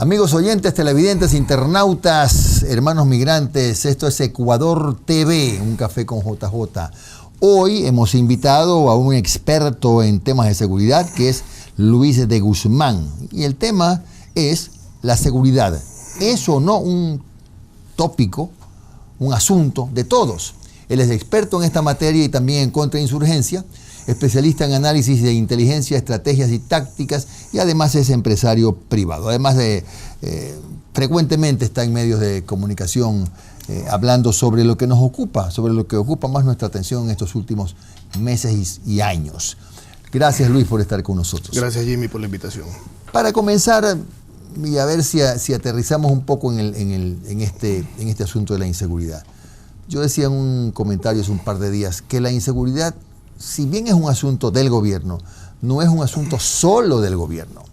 Amigos oyentes, televidentes, internautas, hermanos migrantes, esto es Ecuador TV, un café con JJ. Hoy hemos invitado a un experto en temas de seguridad que es Luis de Guzmán. Y el tema es la seguridad. ¿Es o no un tópico, un asunto de todos? Él es experto en esta materia y también en contrainsurgencia, especialista en análisis de inteligencia, estrategias y tácticas, y además es empresario privado. Además de frecuentemente está en medios de comunicación hablando sobre lo que nos ocupa, sobre lo que ocupa más nuestra atención en estos últimos meses y años. Gracias, Luis, por estar con nosotros. Gracias, Jimmy, por la invitación. Para comenzar, y a ver si aterrizamos un poco en este asunto de la inseguridad. Yo decía en un comentario hace un par de días que la inseguridad, si bien es un asunto del gobierno, no es un asunto solo del gobierno.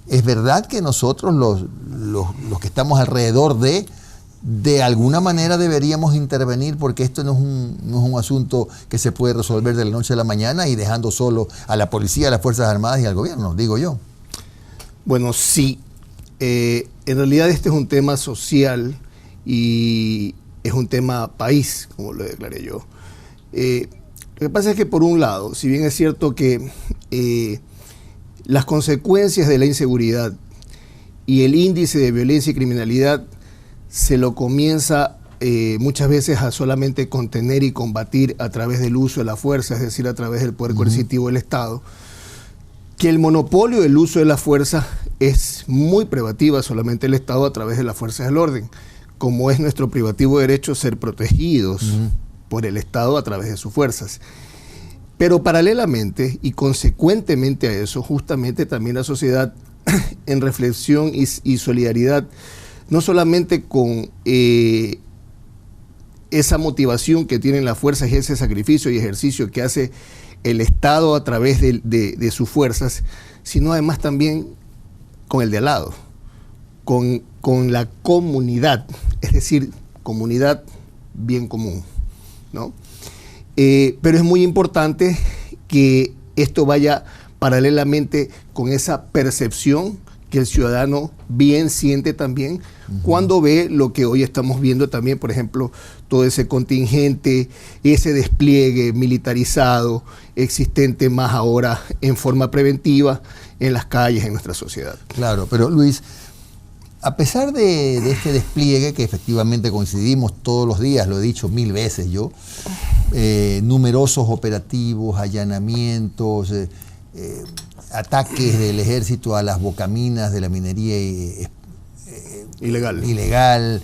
Es verdad que nosotros, los que estamos alrededor de alguna manera deberíamos intervenir, porque esto no es un asunto que se puede resolver de la noche a la mañana y dejando solo a la policía, a las Fuerzas Armadas y al gobierno, digo yo. Bueno, sí. En realidad este es un tema social y es un tema país, como lo declaré yo. Lo que pasa es que, por un lado, si bien es cierto que las consecuencias de la inseguridad y el índice de violencia y criminalidad se lo comienza muchas veces a solamente contener y combatir a través del uso de la fuerza, es decir, a través del poder coercitivo del Estado, que el monopolio del uso de la fuerza es muy privativa solamente el Estado a través de las fuerzas del orden, como es nuestro privativo derecho ser protegidos por el Estado a través de sus fuerzas. Pero paralelamente y consecuentemente a eso, justamente también la sociedad en reflexión y solidaridad, no solamente con esa motivación que tienen las fuerzas y ese sacrificio y ejercicio que hace el Estado a través de sus fuerzas, sino además también con el de al lado, con la comunidad, es decir, comunidad bien común, ¿no? Pero es muy importante que esto vaya paralelamente con esa percepción que el ciudadano bien siente también cuando ve lo que hoy estamos viendo también, por ejemplo, todo ese contingente, ese despliegue militarizado existente más ahora en forma preventiva en las calles, en nuestra sociedad. Claro, pero Luis, a pesar de este despliegue, que efectivamente coincidimos todos los días, lo he dicho 1000 veces yo, numerosos operativos, allanamientos, ataques del ejército a las bocaminas de la minería ilegal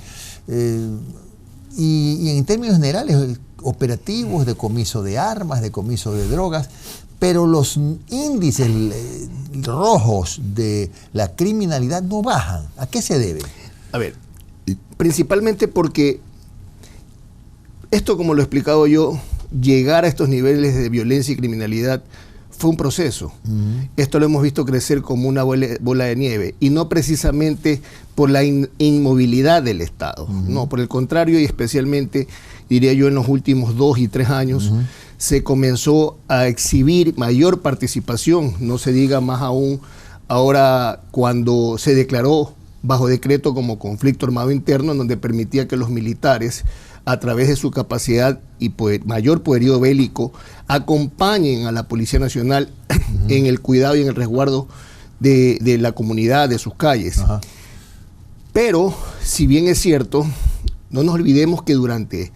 y en términos generales, operativos, decomiso de armas, decomiso de drogas, pero los índices rojos de la criminalidad no bajan. ¿A qué se debe? A ver, principalmente porque esto, como lo he explicado yo, llegar a estos niveles de violencia y criminalidad fue un proceso. Esto lo hemos visto crecer como una bola de nieve, y no precisamente por la inmovilidad del Estado, no, por el contrario, y especialmente, diría yo, en los últimos 2 y 3 años, se comenzó a exhibir mayor participación, no se diga más aún ahora cuando se declaró bajo decreto como conflicto armado interno, en donde permitía que los militares, a través de su capacidad y mayor poderío bélico, acompañen a la Policía Nacional en el cuidado y en el resguardo de la comunidad, de sus calles. Pero, si bien es cierto, no nos olvidemos que durante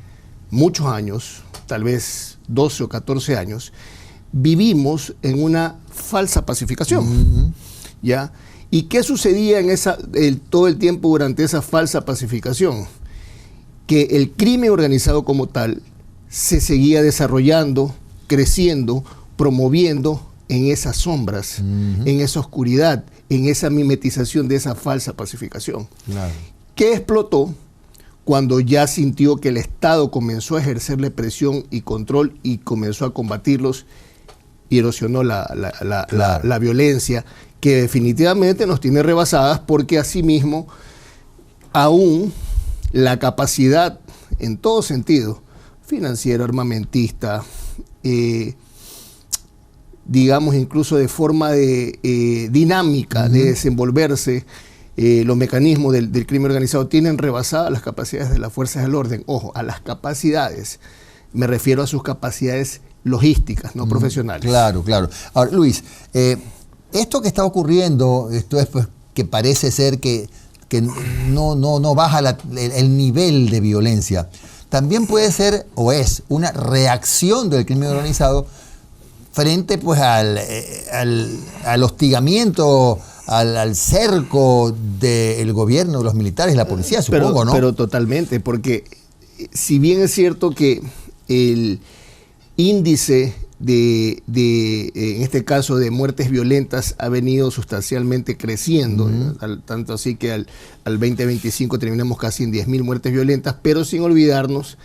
muchos años, tal vez 12 o 14 años, vivimos en una falsa pacificación. ¿Ya? ¿Y qué sucedía en todo el tiempo durante esa falsa pacificación? Que el crimen organizado como tal se seguía desarrollando, creciendo, promoviendo en esas sombras, en esa oscuridad, en esa mimetización de esa falsa pacificación. Claro. ¿Qué explotó cuando ya sintió que el Estado comenzó a ejercerle presión y control y comenzó a combatirlos y erosionó la violencia, que definitivamente nos tiene rebasadas, porque asimismo aún la capacidad en todo sentido, financiero, armamentista, digamos incluso de forma dinámica de desenvolverse, los mecanismos del crimen organizado tienen rebasadas las capacidades de las fuerzas del orden. Ojo, a las capacidades, me refiero a sus capacidades logísticas, no profesionales. Claro, claro. Ahora, Luis, esto que está ocurriendo, esto es pues, que parece ser que no baja el nivel de violencia, también puede ser o es una reacción del crimen organizado frente pues al hostigamiento, al cerco del gobierno, de los militares, la policía, supongo, ¿no? Pero totalmente, porque si bien es cierto que el índice en este caso de muertes violentas ha venido sustancialmente creciendo, tanto así que al 2025 terminamos casi en 10.000 muertes violentas, pero sin olvidarnos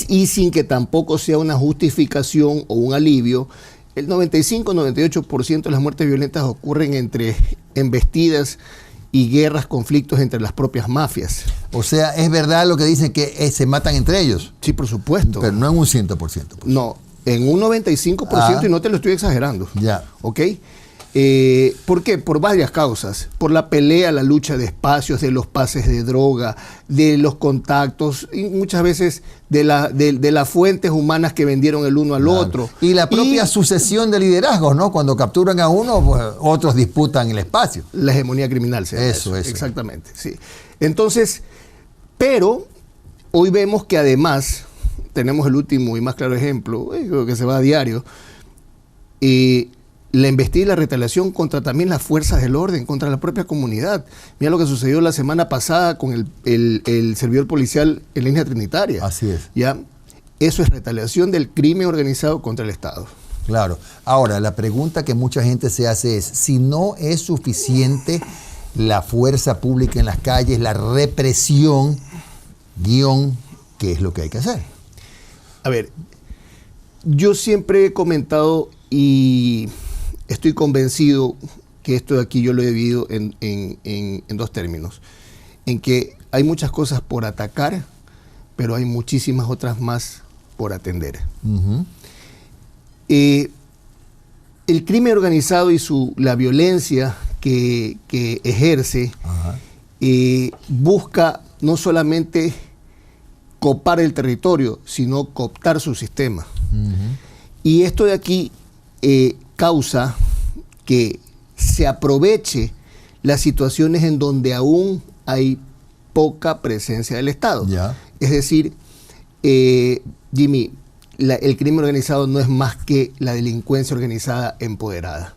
y sin que tampoco sea una justificación o un alivio, el 95-98% de las muertes violentas ocurren entre embestidas y guerras, conflictos entre las propias mafias. O sea, ¿es verdad lo que dicen que se matan entre ellos? Sí, por supuesto. Pero no en un 100%. Pues. No, en un 95% y no te lo estoy exagerando. Ya. ¿Ok? ¿Por qué? Por varias causas. Por la pelea, la lucha de espacios, de los pases de droga, de los contactos, y muchas veces de las fuentes humanas que vendieron el uno al otro. Y la propia sucesión de liderazgos, ¿no? Cuando capturan a uno, pues otros disputan el espacio. La hegemonía criminal. Eso. Exactamente, sí. Entonces, pero hoy vemos que además, tenemos el último y más claro ejemplo, creo que se va a diario, la embestida y la retaliación contra también las fuerzas del orden, contra la propia comunidad. Mira lo que sucedió la semana pasada con el servidor policial en línea trinitaria. Así es. ¿Ya? Eso es retaliación del crimen organizado contra el Estado. Claro. Ahora, la pregunta que mucha gente se hace es, si no es suficiente la fuerza pública en las calles, la represión, ¿qué es lo que hay que hacer? A ver, yo siempre he comentado y estoy convencido que esto de aquí yo lo he dividido en dos términos. En que hay muchas cosas por atacar, pero hay muchísimas otras más por atender. El crimen organizado y la violencia que ejerce busca no solamente copar el territorio, sino cooptar su sistema. Y esto de aquí causa que se aproveche las situaciones en donde aún hay poca presencia del Estado. Ya. Es decir, Jimmy, el crimen organizado no es más que la delincuencia organizada empoderada.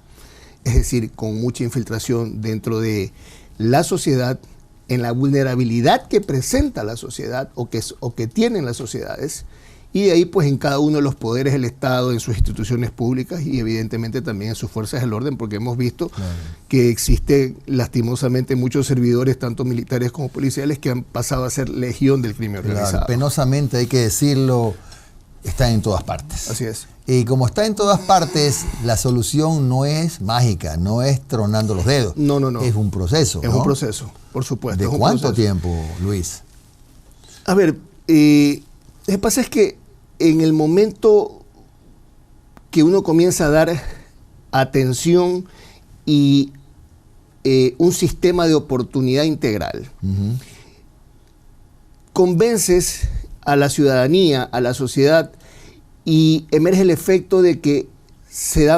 Es decir, con mucha infiltración dentro de la sociedad, en la vulnerabilidad que presenta la sociedad o que tienen las sociedades, y de ahí pues en cada uno de los poderes del Estado, en sus instituciones públicas y evidentemente también en sus fuerzas del orden, porque hemos visto que existen lastimosamente muchos servidores, tanto militares como policiales, que han pasado a ser legión del crimen organizado. Penosamente, hay que decirlo, está en todas partes. Así es. Y como está en todas partes, la solución no es mágica, no es tronando los dedos. No. Es un proceso. Es un proceso, por supuesto. ¿De cuánto tiempo, Luis? A ver, lo que pasa es que en el momento que uno comienza a dar atención y un sistema de oportunidad integral, convences a la ciudadanía, a la sociedad, y emerge el efecto de que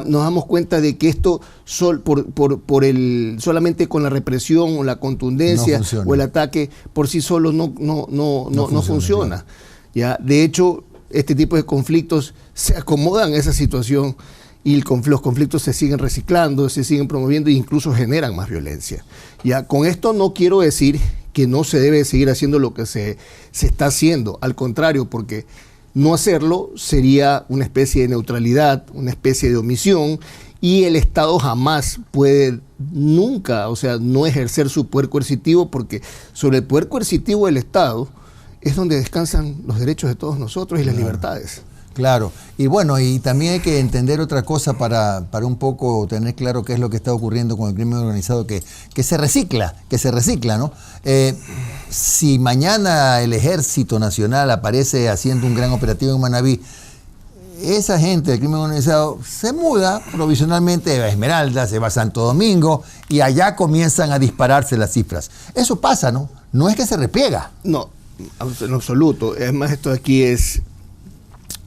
nos damos cuenta de que esto solamente con la represión o la contundencia o el ataque por sí solo no funciona. ¿Ya? De hecho, este tipo de conflictos se acomodan a esa situación y los conflictos se siguen reciclando, se siguen promoviendo e incluso generan más violencia. ¿Ya? Con esto no quiero decir que no se debe seguir haciendo lo que se está haciendo, al contrario, porque no hacerlo sería una especie de neutralidad, una especie de omisión, y el Estado jamás puede, nunca, o sea, no ejercer su poder coercitivo, porque sobre el poder coercitivo del Estado es donde descansan los derechos de todos nosotros y las libertades. Claro, y bueno, y también hay que entender otra cosa para un poco tener claro qué es lo que está ocurriendo con el crimen organizado, que se recicla, ¿no? Si mañana el Ejército Nacional aparece haciendo un gran operativo en Manabí, esa gente del crimen organizado se muda provisionalmente a Esmeralda, se va a Santo Domingo y allá comienzan a dispararse las cifras. Eso pasa, ¿no? No es que se repliega. No, en absoluto. Es más, esto aquí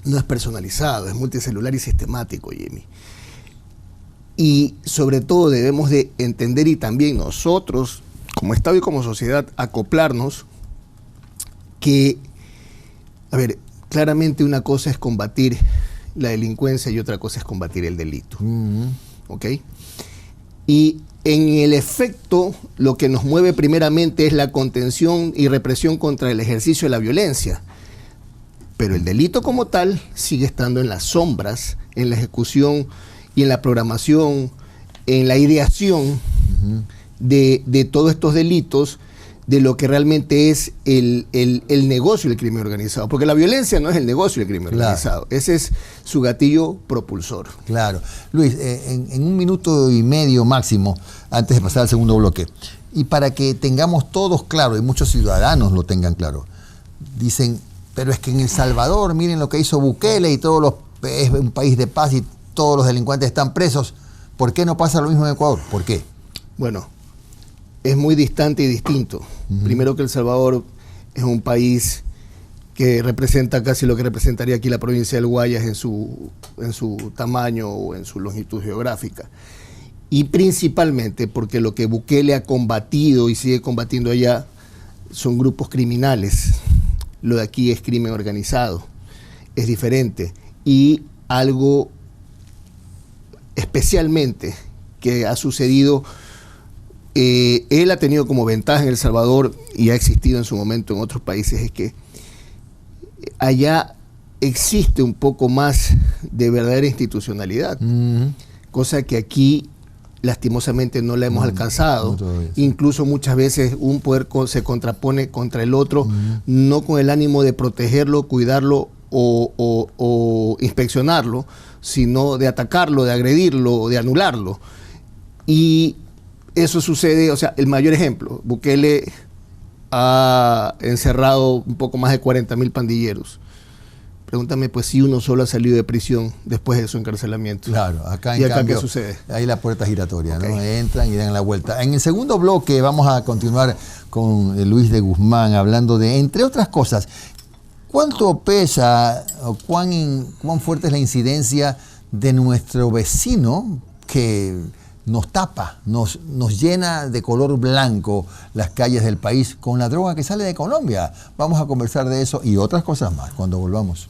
no es personalizado, es multicelular y sistemático, Jimmy. Y sobre todo debemos de entender, y también nosotros, como Estado y como sociedad, acoplarnos que, a ver, claramente una cosa es combatir la delincuencia y otra cosa es combatir el delito. ¿Ok? Y en el efecto, lo que nos mueve primeramente es la contención y represión contra el ejercicio de la violencia. Pero el delito como tal sigue estando en las sombras, en la ejecución y en la programación, en la ideación de todos estos delitos, de lo que realmente es el negocio del crimen organizado. Porque la violencia no es el negocio del crimen organizado. Ese es su gatillo propulsor. Claro. Luis, en 1 minuto y medio máximo, antes de pasar al segundo bloque, y para que tengamos todos claro, y muchos ciudadanos lo tengan claro, dicen, pero es que en El Salvador, miren lo que hizo Bukele y es un país de paz y todos los delincuentes están presos. ¿Por qué no pasa lo mismo en Ecuador? ¿Por qué? Bueno, es muy distante y distinto. Primero que El Salvador es un país que representa casi lo que representaría aquí la provincia del Guayas en su tamaño o en su longitud geográfica. Y principalmente porque lo que Bukele ha combatido y sigue combatiendo allá son grupos criminales. Lo de aquí es crimen organizado. Es diferente. Y algo especialmente que ha sucedido, él ha tenido como ventaja en El Salvador y ha existido en su momento en otros países, es que allá existe un poco más de verdadera institucionalidad, cosa que aquí lastimosamente no la hemos alcanzado. Incluso muchas veces un poder se contrapone contra el otro, no con el ánimo de protegerlo, cuidarlo o inspeccionarlo, sino de atacarlo, de agredirlo, de anularlo. Y eso sucede, o sea, el mayor ejemplo, Bukele ha encerrado un poco más de 40,000 pandilleros. Pregúntame, pues, si uno solo ha salido de prisión después de su encarcelamiento. Claro, acá en ¿Y acá cambio, qué sucede? Ahí la puerta giratoria, ¿no? Entran y dan la vuelta. En el segundo bloque vamos a continuar con Luis de Guzmán hablando de, entre otras cosas, ¿cuánto pesa o cuán fuerte es la incidencia de nuestro vecino que nos tapa, nos llena de color blanco las calles del país con la droga que sale de Colombia? Vamos a conversar de eso y otras cosas más cuando volvamos.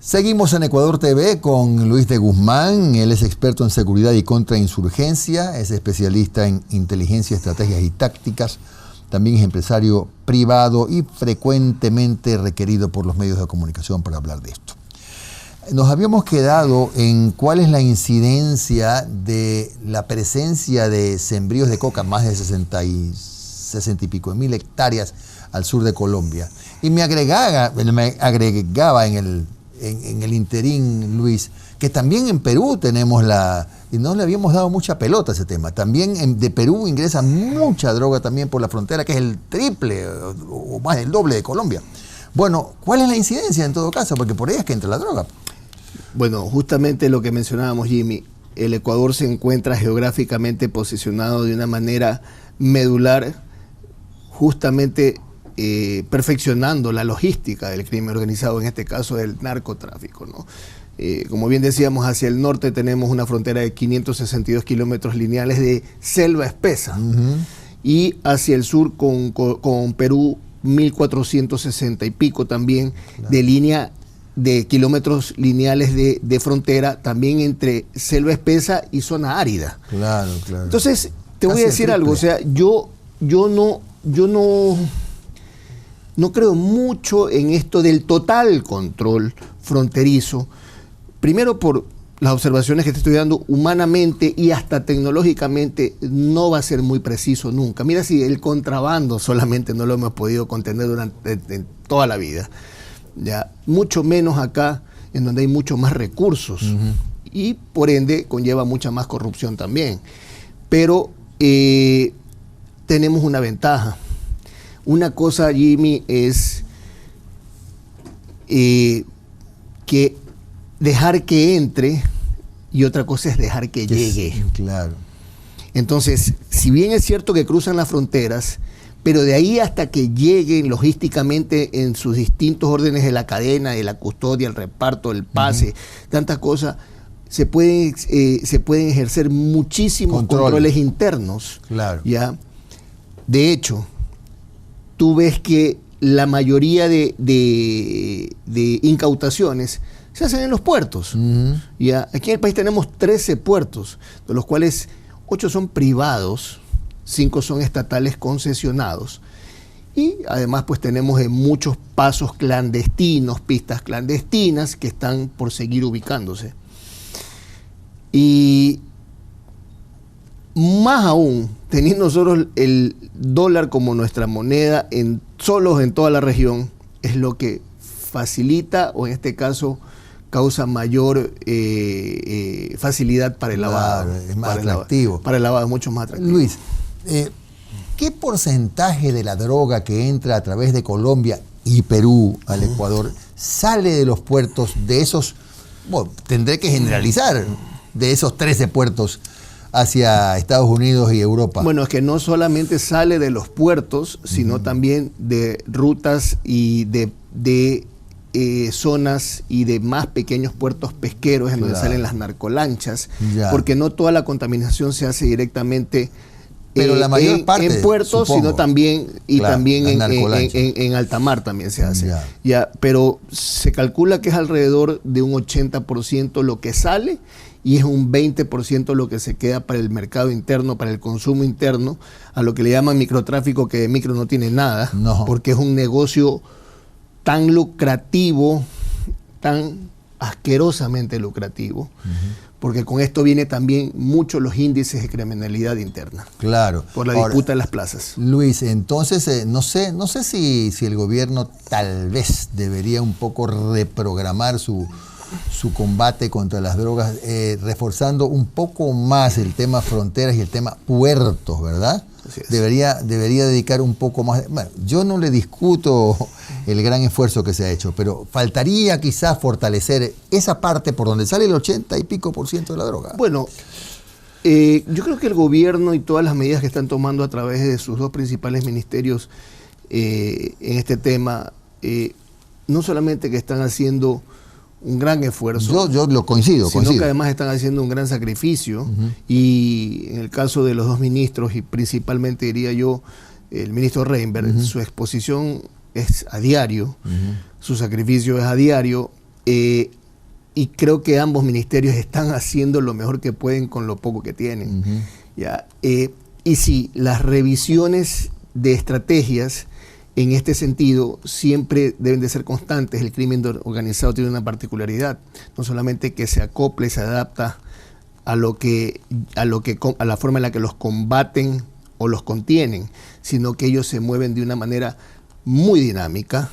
Seguimos en Ecuador TV con Luis de Guzmán. Él es experto en seguridad y contrainsurgencia, es especialista en inteligencia, estrategias y tácticas. También es empresario privado y frecuentemente requerido por los medios de comunicación para hablar de esto. Nos habíamos quedado en cuál es la incidencia de la presencia de sembríos de coca, más de 60 y pico mil hectáreas al sur de Colombia. Y me agregaba en el interín, Luis, que también en Perú tenemos y no le habíamos dado mucha pelota a ese tema, también de Perú ingresa mucha droga también por la frontera, que es el triple o más del doble de Colombia. Bueno, ¿cuál es la incidencia en todo caso? Porque por ahí es que entra la droga. Bueno, justamente lo que mencionábamos, Jimmy, el Ecuador se encuentra geográficamente posicionado de una manera medular, justamente perfeccionando la logística del crimen organizado, en este caso del narcotráfico, ¿no? Como bien decíamos, hacia el norte tenemos una frontera de 562 kilómetros lineales de selva espesa, y hacia el sur con Perú 1.460 y pico también, claro, de línea de kilómetros lineales de frontera, también entre selva espesa y zona árida. Claro, claro. Entonces, te voy a decir algo, o sea, yo no creo mucho en esto del total control fronterizo. Primero por las observaciones que te estoy dando, humanamente y hasta tecnológicamente no va a ser muy preciso nunca. Mira, si el contrabando solamente no lo hemos podido contener durante toda la vida, ya mucho menos acá en donde hay mucho más recursos y por ende conlleva mucha más corrupción también. Pero tenemos una ventaja. Una cosa, Jimmy, es que dejar que entre y otra cosa es dejar que llegue. Sí, claro. Entonces, si bien es cierto que cruzan las fronteras, pero de ahí hasta que lleguen logísticamente en sus distintos órdenes de la cadena, de la custodia, el reparto, el pase, tantas cosas, se pueden ejercer muchísimos controles internos. Claro. ¿Ya? De hecho, tú ves que la mayoría de incautaciones se hacen en los puertos. ¿Ya? Aquí en el país tenemos 13 puertos, de los cuales 8 son privados, 5 son estatales concesionados. Y además pues tenemos muchos pasos clandestinos, pistas clandestinas que están por seguir ubicándose. Y más aún, teniendo nosotros el dólar como nuestra moneda solos en toda la región, es lo que facilita, o en este caso causa mayor facilidad para el lavado. Es más atractivo. Para el lavado es mucho más atractivo. Luis, ¿qué porcentaje de la droga que entra a través de Colombia y Perú al Ecuador sale de los puertos de esos, bueno, tendré que generalizar, de esos 13 puertos hacia Estados Unidos y Europa? Bueno, es que no solamente sale de los puertos, sino también de rutas y de zonas y de más pequeños puertos pesqueros en donde salen las narcolanchas, porque no toda la contaminación se hace directamente pero la mayor parte, en puertos, supongo, sino también en alta mar también se hace. Pero se calcula que es alrededor de un 80% lo que sale y es un 20% lo que se queda para el mercado interno, para el consumo interno, a lo que le llaman microtráfico, que de micro no tiene nada, porque es un negocio tan lucrativo, tan asquerosamente lucrativo, porque con esto viene también mucho los índices de criminalidad interna. Claro. Por la disputa en las plazas. Luis, entonces, no sé si el gobierno tal vez debería un poco reprogramar su combate contra las drogas, reforzando un poco más el tema fronteras y el tema puertos, ¿verdad? Debería dedicar un poco más. Bueno, yo no le discuto el gran esfuerzo que se ha hecho, pero faltaría quizás fortalecer esa parte por donde sale el 80 y pico % de la droga. Bueno, yo creo que el gobierno y todas las medidas que están tomando a través de sus dos principales ministerios en este tema, no solamente que están haciendo un gran esfuerzo. Yo lo coincido. Sino que además están haciendo un gran sacrificio. Y en el caso de los dos ministros, y principalmente diría yo, el ministro Reinberg, su exposición es a diario, su sacrificio es a diario, y creo que ambos ministerios están haciendo lo mejor que pueden con lo poco que tienen. Y sí, las revisiones de estrategias en este sentido siempre deben de ser constantes. El crimen organizado tiene una particularidad, no solamente que se acople, se adapta a la forma en la que los combaten o los contienen, sino que ellos se mueven de una manera muy dinámica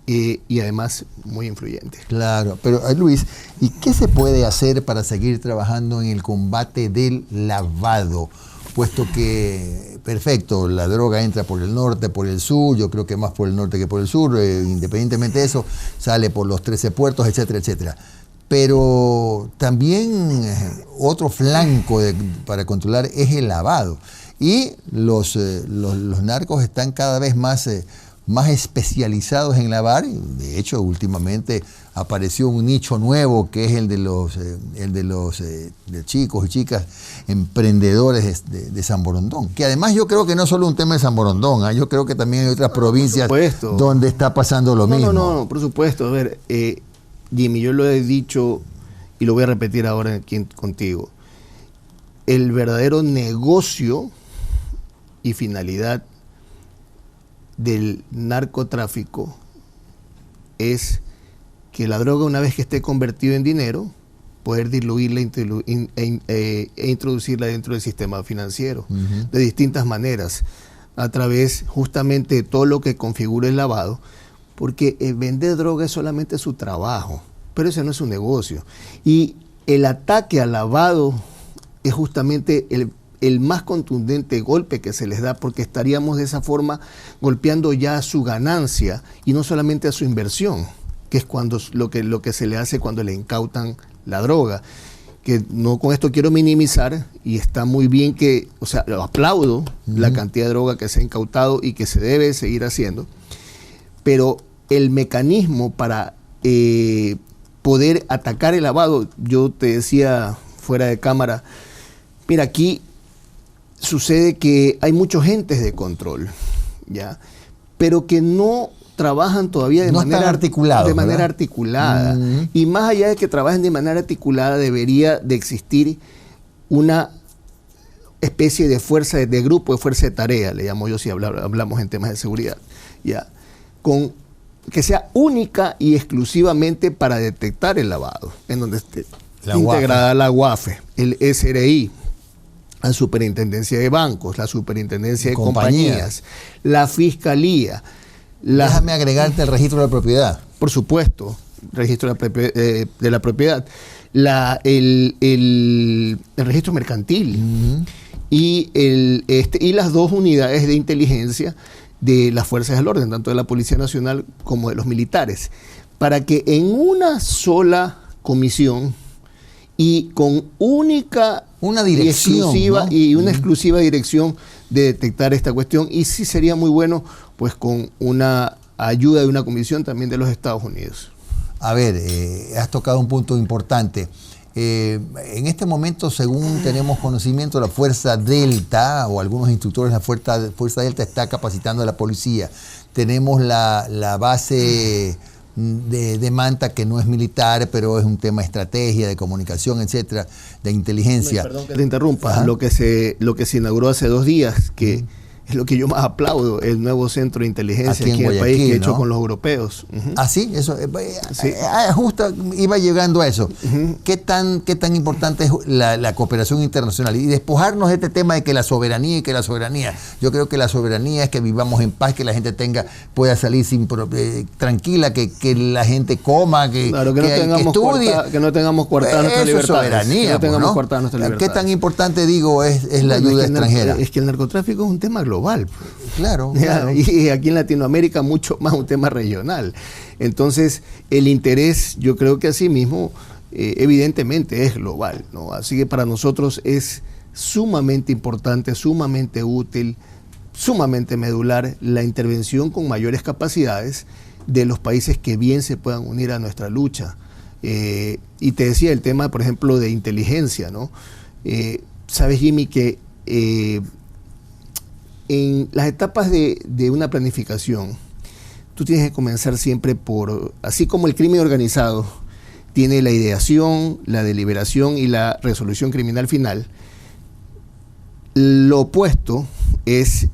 y además muy influyente. Claro, pero Luis, ¿y qué se puede hacer para seguir trabajando en el combate del lavado? Puesto que, perfecto, la droga entra por el norte, por el sur, yo creo que más por el norte que por el sur, independientemente de eso, sale por los 13 puertos, etcétera, etcétera. Pero también otro flanco para controlar es el lavado. Y los narcos están cada vez más especializados en lavar. De hecho, últimamente apareció un nicho nuevo que es el de los chicos y chicas emprendedores de San Borondón, que además yo creo que no es solo un tema de San Borondón, yo creo que también hay otras provincias donde está pasando lo mismo. No, por supuesto. A ver, Jimmy, yo lo he dicho y lo voy a repetir ahora aquí contigo. El verdadero negocio y finalidad del narcotráfico es que la droga, una vez que esté convertida en dinero, poder diluirla e introducirla dentro del sistema financiero de distintas maneras, a través justamente de todo lo que configura el lavado, porque vender droga es solamente su trabajo, pero ese no es su negocio. Y el ataque al lavado es justamente el más contundente golpe que se les da, porque estaríamos de esa forma golpeando ya a su ganancia y no solamente a su inversión, que es cuando lo que se le hace cuando le incautan la droga. Que no con esto quiero minimizar, y está muy bien que, o sea, lo aplaudo la cantidad de droga que se ha incautado y que se debe seguir haciendo, pero el mecanismo para poder atacar el lavado, yo te decía fuera de cámara, mira, aquí sucede que hay muchos entes de control, ¿ya? Pero que no trabajan todavía de manera articulada. Y más allá de que trabajen de manera articulada, debería de existir una especie de fuerza, de grupo, de fuerza de tarea, le llamo yo si hablamos en temas de seguridad, ¿ya? Que sea única y exclusivamente para detectar el lavado, en donde esté integrada la UAFE, el SRI, la Superintendencia de Bancos, la Superintendencia de Compañías, la Fiscalía. Déjame agregarte el registro de la propiedad. Por supuesto, registro de la propiedad, el registro mercantil y las dos unidades de inteligencia de las fuerzas del orden, tanto de la Policía Nacional como de los militares, para que en una sola comisión y con una dirección y una exclusiva dirección de detectar esta cuestión. Y sí sería muy bueno, pues, con una ayuda de una comisión también de los Estados Unidos. A ver, has tocado un punto importante. En este momento, según tenemos conocimiento, la Fuerza Delta, o algunos instructores de la Fuerza Delta, está capacitando a la policía. Tenemos la base de Manta, que no es militar, pero es un tema de estrategia, de comunicación, etcétera, de inteligencia. Perdón que te interrumpa. Lo que se inauguró hace 2 días, que es lo que yo más aplaudo, el nuevo centro de inteligencia aquí en el país, que he hecho con los europeos. ¿Ah, sí? Eso, justo iba llegando a eso. ¿Qué tan importante es la cooperación internacional? Y despojarnos de este tema de que la soberanía y que la soberanía. Yo creo que la soberanía es que vivamos en paz, que la gente pueda salir tranquila, que la gente coma, que estudie. Que no tengamos coartada nuestra libertad. Soberanía, ¿Qué tan importante, digo, es la ayuda extranjera? Es que el narcotráfico es un tema global. Claro. Y aquí en Latinoamérica mucho más un tema regional. Entonces, el interés, yo creo que así mismo, evidentemente es global, ¿no? Así que para nosotros es sumamente importante, sumamente útil, sumamente medular la intervención con mayores capacidades de los países que bien se puedan unir a nuestra lucha. Y te decía el tema, por ejemplo, de inteligencia, ¿no? Sabes, Jimmy, que en las etapas de una planificación, tú tienes que comenzar siempre así como el crimen organizado tiene la ideación, la deliberación y la resolución criminal final, lo opuesto es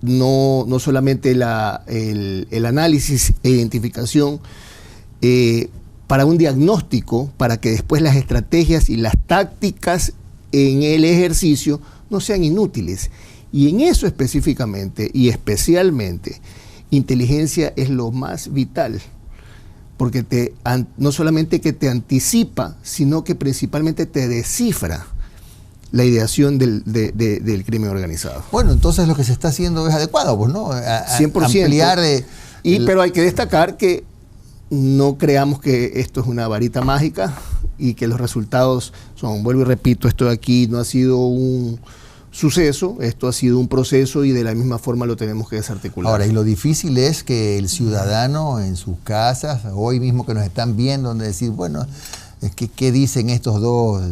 no solamente el análisis e identificación para un diagnóstico, para que después las estrategias y las tácticas en el ejercicio no sean inútiles. Y en eso específicamente y especialmente, inteligencia es lo más vital, porque no solamente que te anticipa, sino que principalmente te descifra la ideación del crimen organizado. Bueno, entonces lo que se está haciendo es adecuado, pues, ¿no? 100%. Ampliar pero hay que destacar que no creamos que esto es una varita mágica y que los resultados vuelvo y repito, esto de aquí no ha sido un suceso, esto ha sido un proceso y de la misma forma lo tenemos que desarticular. Ahora, y lo difícil es que el ciudadano en sus casas, hoy mismo que nos están viendo, donde decir, bueno, ¿qué dicen estos dos,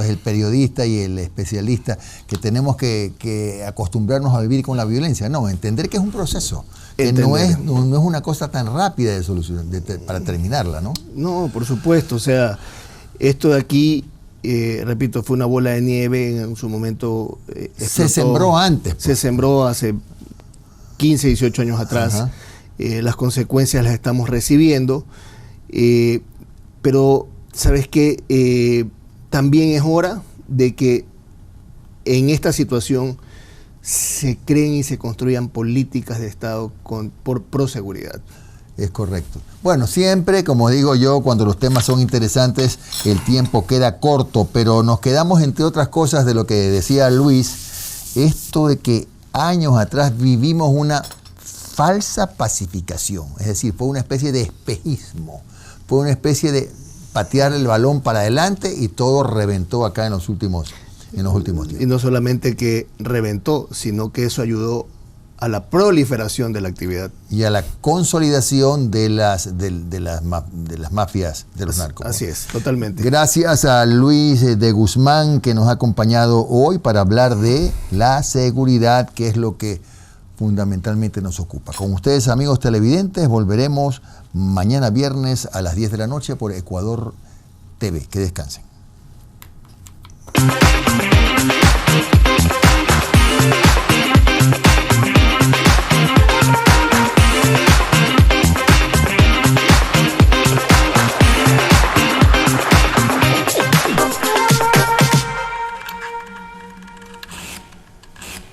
el periodista y el especialista? Que tenemos que acostumbrarnos a vivir con la violencia. No, entender que es un proceso, que no es una cosa tan rápida de solución para terminarla, ¿no? No, por supuesto, o sea, esto de aquí repito, fue una bola de nieve en su momento. Se sembró antes. Se sembró hace 15, 18 años atrás. Las consecuencias las estamos recibiendo. Pero, ¿sabes qué? También es hora de que en esta situación se creen y se construyan políticas de Estado por proseguridad. Es correcto. Bueno, siempre, como digo yo, cuando los temas son interesantes, el tiempo queda corto, pero nos quedamos, entre otras cosas, de lo que decía Luis, esto de que años atrás vivimos una falsa pacificación, es decir, fue una especie de espejismo, fue una especie de patear el balón para adelante y todo reventó acá en los últimos tiempos. Y no solamente que reventó, sino que eso ayudó a la proliferación de la actividad. Y a la consolidación de las mafias, de los narcos. Así es, totalmente. Gracias a Luis de Guzmán, que nos ha acompañado hoy para hablar de la seguridad, que es lo que fundamentalmente nos ocupa. Con ustedes, amigos televidentes, volveremos mañana viernes a las 10 de la noche por Ecuador TV. Que descansen.